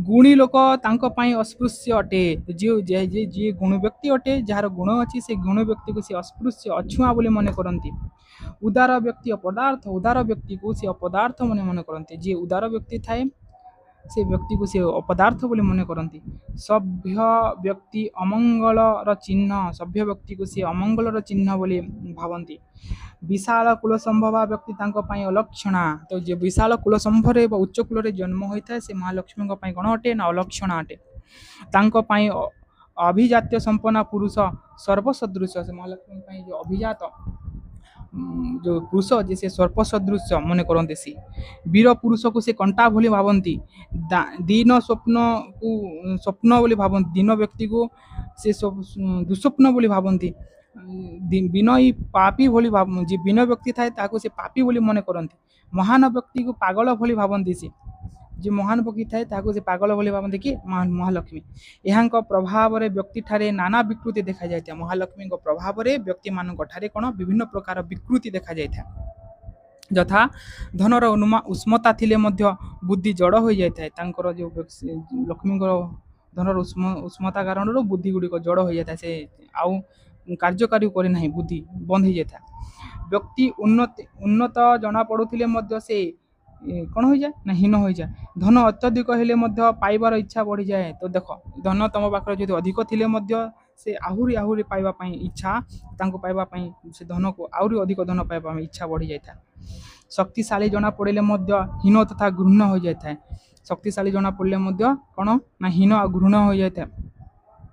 ଗୁଣୀ ଲୋକ ତାଙ୍କ ପାଇଁ ଅସ୍ପୃଶ୍ୟ ଅଟେ ଯିଏ ଗୁଣ ବ୍ୟକ୍ତି ଅଟେ ଯାହାର ଗୁଣ ଅଛି ସେ ଗୁଣ ବ୍ୟକ୍ତିକୁ ସେ ଅସ୍ପୃଶ୍ୟ ଅଛୁଆଁ ବୋଲି ମନେ କରନ୍ତି। ଉଦାର ବ୍ୟକ୍ତି ଉଦାର ବ୍ୟକ୍ତିକୁ ସେ ଅପଦାର୍ଥ ମନେ କରନ୍ତି ଯିଏ ଉଦାର ବ୍ୟକ୍ତି ଥାଏ ସେ ବ୍ୟକ୍ତିକୁ ସେ ଅପଦାର୍ଥ ବୋଲି ମନେ କରନ୍ତି। ସଭ୍ୟ ବ୍ୟକ୍ତି ଅମଙ୍ଗଳର ଚିହ୍ନ ସଭ୍ୟ ବ୍ୟକ୍ତିକୁ ସେ ଅମଙ୍ଗଳର ଚିହ୍ନ ବୋଲି ଭାବନ୍ତି। ବିଶାଳ କୁଳ ସମ୍ଭବା ବ୍ୟକ୍ତି ତାଙ୍କ ପାଇଁ ଅଲକ୍ଷଣା ତ ଯିଏ ବିଶାଳ କୁଳ ସମ୍ଭରେ ବା ଉଚ୍ଚ କୂଳରେ ଜନ୍ମ ହୋଇଥାଏ ସେ ମହାଲକ୍ଷ୍ମୀଙ୍କ ପାଇଁ କ'ଣ ଅଟେ ନା ଅଲକ୍ଷଣା ଅଟେ। ତାଙ୍କ ପାଇଁ ଅଭିଜାତ୍ୟ ସମ୍ପନ୍ନ ପୁରୁଷ ସର୍ବସଦୃଶ ସେ ମହାଲକ୍ଷ୍ମୀଙ୍କ ପାଇଁ ଯେଉଁ ଅଭିଜାତ ଯେଉଁ ପୁରୁଷ ଯେ ସେ ସର୍ପ ସଦୃଶ ମନେ କରନ୍ତି ସେ ବୀର ପୁରୁଷକୁ ସେ କଣ୍ଟା ଭଳି ଭାବନ୍ତି। ଦୀନ ସ୍ୱପ୍ନ ବୋଲି ଭାବନ୍ତି ଦୀନ ବ୍ୟକ୍ତିକୁ ସେ ଦୁଃସ୍ୱପ୍ନ ବୋଲି ଭାବନ୍ତି। ବିନୟୀ ପାପୀ ଭଳି ଯିଏ ବିନୟ ବ୍ୟକ୍ତି ଥାଏ ତାକୁ ସେ ପାପୀ ବୋଲି ମନେ କରନ୍ତି। ମହାନ ବ୍ୟକ୍ତିକୁ ପାଗଳ ଭଳି ଭାବନ୍ତି ସେ ଯିଏ ମହାନ ବ୍ୟକ୍ତି ଥାଏ ତାହାକୁ ସେ ପାଗଳ ବୋଲି ଭାବନ୍ତି କି ମହାଲକ୍ଷ୍ମୀ। ଏହାଙ୍କ ପ୍ରଭାବରେ ବ୍ୟକ୍ତିଠାରେ ନାନା ବିକୃତି ଦେଖାଯାଇଥାଏ। ମହାଲକ୍ଷ୍ମୀଙ୍କ ପ୍ରଭାବରେ ବ୍ୟକ୍ତିମାନଙ୍କ ଠାରେ କ'ଣ ବିଭିନ୍ନ ପ୍ରକାର ବିକୃତି ଦେଖାଯାଇଥାଏ। ଯଥା ଧନର ଉଷ୍ମତା ଥିଲେ ମଧ୍ୟ ବୁଦ୍ଧି ଜଡ଼ ହୋଇଯାଇଥାଏ। ତାଙ୍କର ଯେଉଁ ଲକ୍ଷ୍ମୀଙ୍କର ଧନର ଉଷ୍ମତା କାରଣରୁ ବୁଦ୍ଧି ଗୁଡ଼ିକ ଜଡ଼ ହୋଇଯାଇଥାଏ ସେ ଆଉ କାର୍ଯ୍ୟକାରୀ କରି ନାହିଁ ବୁଦ୍ଧି ବନ୍ଦ ହୋଇଯାଇଥାଏ। ବ୍ୟକ୍ତି ଉନ୍ନତ ଜଣାପଡ଼ୁଥିଲେ ମଧ୍ୟ ସେ କ'ଣ ହୋଇଯାଏ ନା ହୀନ ହୋଇଯାଏ। ଧନ ଅତ୍ୟଧିକ ହେଲେ ମଧ୍ୟ ପାଇବାର ଇଚ୍ଛା ବଢ଼ିଯାଏ। ତ ଦେଖ ଧନ ତମ ପାଖରେ ଯଦି ଅଧିକ ଥିଲେ ମଧ୍ୟ ସେ ଆହୁରି ଆହୁରି ପାଇବା ପାଇଁ ଇଚ୍ଛା ତାଙ୍କୁ ପାଇବା ପାଇଁ ସେ ଧନକୁ ଆହୁରି ଅଧିକ ଧନ ପାଇବା ପାଇଁ ଇଚ୍ଛା ବଢ଼ିଯାଇଥାଏ। ଶକ୍ତିଶାଳୀ ଜଣା ପଡ଼ିଲେ ମଧ୍ୟ ହୀନ ତଥା ଘୃଣ୍ୟ ହୋଇଯାଇଥାଏ। ଶକ୍ତିଶାଳୀ ଜଣା ପଡ଼ିଲେ ମଧ୍ୟ କ'ଣ ନା ହୀନ ଆଉ ଘୃଣ୍ୟ ହୋଇଯାଇଥାଏ।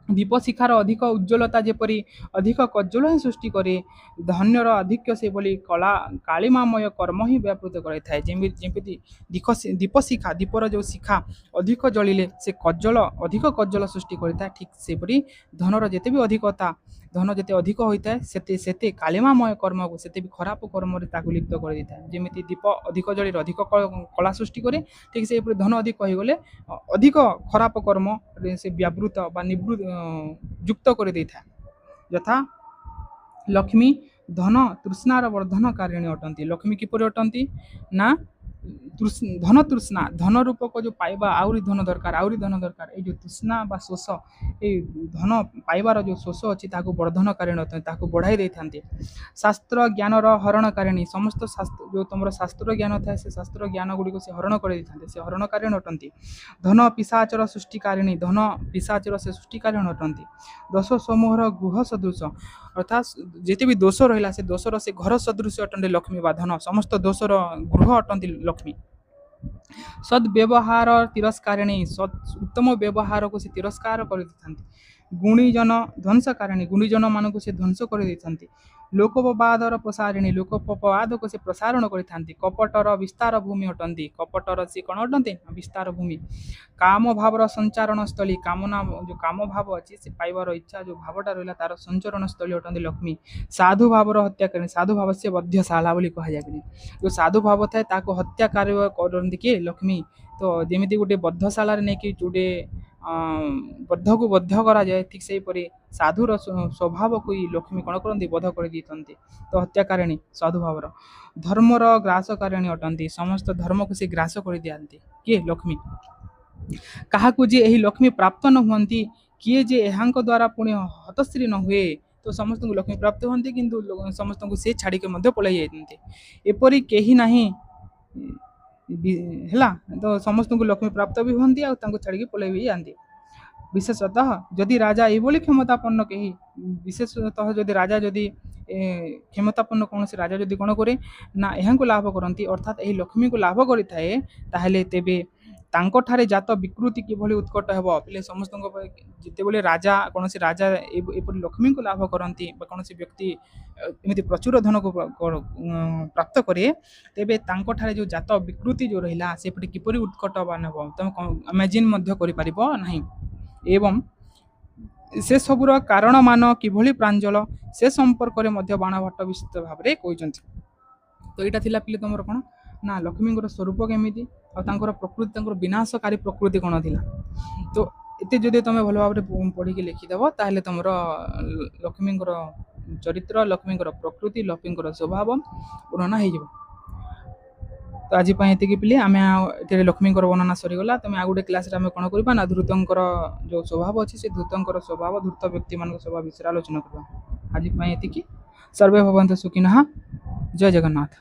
ଦୀପଶିଖାର ଅଧିକ ଉଜ୍ଜ୍ୱଳତା ଯେପରି ଅଧିକ କଜ୍ଜଳ ହିଁ ସୃଷ୍ଟି କରେ, ଧନ୍ୟର ଆଧିକ୍ୟ ସେଭଳି କାଳିମାମୟ କର୍ମ ହିଁ ବ୍ୟାପୃତ କରିଥାଏ। ଯେମିତି ଦୀପଶିଖା ଦୀପର ଯେଉଁ ଶିଖା ଅଧିକ ଜଳିଲେ ସେ ଅଧିକ କଜ୍ଜଳ ସୃଷ୍ଟି କରିଥାଏ। ଠିକ୍ ସେପରି ଧନର ଯେତେ ବି ଅଧିକତା ଧନ ଯେତେ ଅଧିକ ହୋଇଥାଏ ସେତେ କାଳିମାମୟ କର୍ମକୁ ସେତେ ବି ଖରାପ କର୍ମରେ ତାକୁ ଲିପ୍ତ କରିଦେଇଥାଏ। ଯେମିତି ଦୀପ ଅଧିକ ଜଳିଲେ ଅଧିକ କଳା ସୃଷ୍ଟି କରେ, ଠିକ୍ ସେହିପରି ଧନ ଅଧିକ ହୋଇଗଲେ ଅଧିକ ଖରାପ କର୍ମରେ ସେ ବ୍ୟାବୃତ ବା ଯୁକ୍ତ କରିଦେଇଥାଏ। ଯଥା ଲକ୍ଷ୍ମୀ ଧନ ତୃଷ୍ଣାର ବର୍ଦ୍ଧନକାରିଣୀ ଅଟନ୍ତି। ଲକ୍ଷ୍ମୀ କିପରି ଅଟନ୍ତି ନା ଧନ ତୃଷ୍ଣା ଧନ ରୂପକ ଯେଉଁ ପାଇବା ଆହୁରି ଧନ ଦରକାର ଏଇ ଯେଉଁ ତୃଷ୍ଣା ବା ଶୋଷ ଏଇ ଧନ ପାଇବାର ଯେଉଁ ଶୋଷ ଅଛି ତାହାକୁ ବର୍ଦ୍ଧନକାରିଣୀ ଅଟନ୍ତି, ତାହାକୁ ବଢ଼ାଇ ଦେଇଥାନ୍ତି। ଶାସ୍ତ୍ର ଜ୍ଞାନର ହରଣକାରିଣୀ ସମସ୍ତ ଯେଉଁ ତୁମର ଶାସ୍ତ୍ର ଜ୍ଞାନ ଥାଏ ସେ ଶାସ୍ତ୍ର ଜ୍ଞାନ ଗୁଡ଼ିକୁ ସେ ହରଣ କରିଦେଇଥାନ୍ତି, ସେ ହରଣକାରିଣୀ ଅଟନ୍ତି। ଧନ ପିଶାଚର ସୃଷ୍ଟିକାରିଣୀ ଧନ ପିଶାଚର ସେ ସୃଷ୍ଟିକାରିଣୀ ଅଟନ୍ତି। ଦୋଷ ସମୂହର ଗୃହ ସଦୃଶ ଅର୍ଥାତ୍ ଯେତେ ବି ଦୋଷ ରହିଲା ସେ ଦୋଷର ସେ ଘର ସଦୃଶ ଅଟନ୍ତି ଲକ୍ଷ୍ମୀ ବା ଧନ ସମସ୍ତ ଦୋଷର ଗୃହ ଅଟନ୍ତି ଲକ୍ଷ୍ମୀ। ସଦ୍ବ୍ୟବହାର ତିରସ୍କାରିଣୀ ଉତ୍ତମ ବ୍ୟବହାରକୁ ସେ ତିରସ୍କାର କରିଦେଇଥାନ୍ତି। ଗୁଣୀଜନ ଧ୍ୱଂସକାରିଣୀ ଗୁଣୀଜନମାନଙ୍କୁ ସେ ଧ୍ୱଂସ କରିଦେଇଥାନ୍ତି। ଲୋକପବାଦର ପ୍ରସାରିଣୀ ଲୋକପବାଦକୁ ସେ ପ୍ରସାରଣ କରିଥାନ୍ତି। କପଟର ବିସ୍ତାର ଭୂମି ଅଟନ୍ତି କପଟର ସେ କ'ଣ ଅଟନ୍ତି ବିସ୍ତାର ଭୂମି। କାମ ଭାବର ସଞ୍ଚାରଣ ସ୍ଥଳୀ କାମନା ଯେଉଁ କାମ ଭାବ ଅଛି ସେ ପାଇବାର ଇଚ୍ଛା ଯେଉଁ ଭାବଟା ରହିଲା ତାର ସଞ୍ଚରଣ ସ୍ଥଳୀ ଅଟନ୍ତି ଲକ୍ଷ୍ମୀ। ସାଧୁ ଭାବର ହତ୍ୟାକାରିଣୀ ସାଧୁ ଭାବ ସେ ବଧ୍ୟଶାଳା ବୋଲି କୁହାଯାଏ। ଯେଉଁ ସାଧୁ ଭାବ ଥାଏ ତାକୁ ହତ୍ୟାକାରୀ କରନ୍ତି କିଏ ଲକ୍ଷ୍ମୀ। ତ ଯେମିତି ଗୋଟେ ବଧ୍ୟଶାଳାରେ ନେଇକି ଗୋଟେ ବଦ୍ଧକୁ ବଦ୍ଧ କରାଯାଏ ଠିକ୍ ସେହିପରି ସାଧୁର ସ୍ୱଭାବକୁ ଲକ୍ଷ୍ମୀ କ'ଣ କରନ୍ତି ବଧ କରିଦେଇଥାନ୍ତି। ତ ହତ୍ୟାକାରିଣୀ ସାଧୁ ଭାବର। ଧର୍ମର ଗ୍ରାସକାରିଣୀ ଅଟନ୍ତି ସମସ୍ତ ଧର୍ମକୁ ସେ ଗ୍ରାସ କରିଦିଅନ୍ତି କିଏ ଲକ୍ଷ୍ମୀ। କାହାକୁ ଯେ ଏହି ଲକ୍ଷ୍ମୀ ପ୍ରାପ୍ତ ନ ହୁଅନ୍ତି କିଏ ଯେ ଏହାଙ୍କ ଦ୍ୱାରା ପୁଣି ହତଶ୍ରୀ ନ ହୁଏ। ତ ସମସ୍ତଙ୍କୁ ଲକ୍ଷ୍ମୀ ପ୍ରାପ୍ତ ହୁଅନ୍ତି କିନ୍ତୁ ସମସ୍ତଙ୍କୁ ସେ ଛାଡ଼ିକି ମଧ୍ୟ ପଳାଇ ଯାଇଥାନ୍ତି। ଏପରି କେହି ନାହିଁ ହେଲା ତ ସମସ୍ତଙ୍କୁ ଲକ୍ଷ୍ମୀ ପ୍ରାପ୍ତ ବି ହୁଅନ୍ତି ଆଉ ତାଙ୍କୁ ଛାଡ଼ିକି ପଳାଇ ବି ଯାଆନ୍ତି। ବିଶେଷତଃ ଯଦି ରାଜା ଏଇଭଳି କ୍ଷମତାପନ୍ନ କେହି ବିଶେଷତଃ ଯଦି ରାଜା ଯଦି କ୍ଷମତାପନ୍ନ କୌଣସି ରାଜା ଯଦି କ'ଣ କରେ ନା ଏହାଙ୍କୁ ଲାଭ କରନ୍ତି ଅର୍ଥାତ୍ ଏହି ଲକ୍ଷ୍ମୀକୁ ଲାଭ କରିଥାଏ ତାହେଲେ ତେବେ ତାଙ୍କଠାରେ ଜାତ ବିକୃତି କିଭଳି ଉତ୍କଟ ହେବ ପିଲେ ସମସ୍ତଙ୍କ ପାଇଁ ଯେତେବେଳେ କୌଣସି ରାଜା ଏପରି ଲକ୍ଷ୍ମୀଙ୍କୁ ଲାଭ କରନ୍ତି ବା କୌଣସି ବ୍ୟକ୍ତି ଏମିତି ପ୍ରଚୁର ଧନକୁ ପ୍ରାପ୍ତ କରେ ତେବେ ତାଙ୍କଠାରେ ଯେଉଁ ଜାତ ବିକୃତି ଯେଉଁ ରହିଲା ସେପରି କିପରି ଉତ୍କଟବାନ ହେବ ତମେ ଇମାଜିନ୍ ମଧ୍ୟ କରିପାରିବ ନାହିଁ। ଏବଂ ସେସବୁର କାରଣମାନ କିଭଳି ପ୍ରାଞ୍ଜଳ ସେ ସମ୍ପର୍କରେ ମଧ୍ୟ ବାଣଭଟ୍ଟ ବିସ୍ତୃତ ଭାବରେ କହିଛନ୍ତି। ତ ଏଇଟା ଥିଲା ପିଲେ ତମର କ'ଣ ନା ଲକ୍ଷ୍ମୀଙ୍କର ସ୍ୱରୂପ କେମିତି ଆଉ ତାଙ୍କର ପ୍ରକୃତି ତାଙ୍କର ବିନାଶକାରୀ ପ୍ରକୃତି କ'ଣ ଥିଲା। ତ ଏତେ ଯଦି ତୁମେ ଭଲ ଭାବରେ ପଢ଼ିକି ଲେଖିଦେବ ତାହେଲେ ତୁମର ଲକ୍ଷ୍ମୀଙ୍କର ଚରିତ୍ର ଲକ୍ଷ୍ମୀଙ୍କର ପ୍ରକୃତି ଲକ୍ଷ୍ମୀଙ୍କର ସ୍ୱଭାବ ବର୍ଣ୍ଣନା ହେଇଯିବ। ତ ଆଜି ପାଇଁ ଏତିକି ପିଲେ ଆମେ ଏଥିରେ ଲକ୍ଷ୍ମୀଙ୍କର ବର୍ଣ୍ଣନା ସରିଗଲା। ତମେ ଆଉ ଗୋଟେ କ୍ଲାସ୍ରେ ଆମେ କ'ଣ କରିବା ନା ଧୂର୍ତ୍ତଙ୍କର ଯେଉଁ ସ୍ୱଭାବ ଅଛି ସେ ଧୂର୍ତ୍ତଙ୍କର ସ୍ୱଭାବ ଧୂର୍ତ୍ତ ବ୍ୟକ୍ତିମାନଙ୍କ ସ୍ୱଭାବ ବିଷୟରେ ଆଲୋଚନା କରିବା। ଆଜି ପାଇଁ ଏତିକି। ସର୍ବେ ଭବନ୍ତୁ ସୁଖିନଃ। ଜୟ ଜଗନ୍ନାଥ।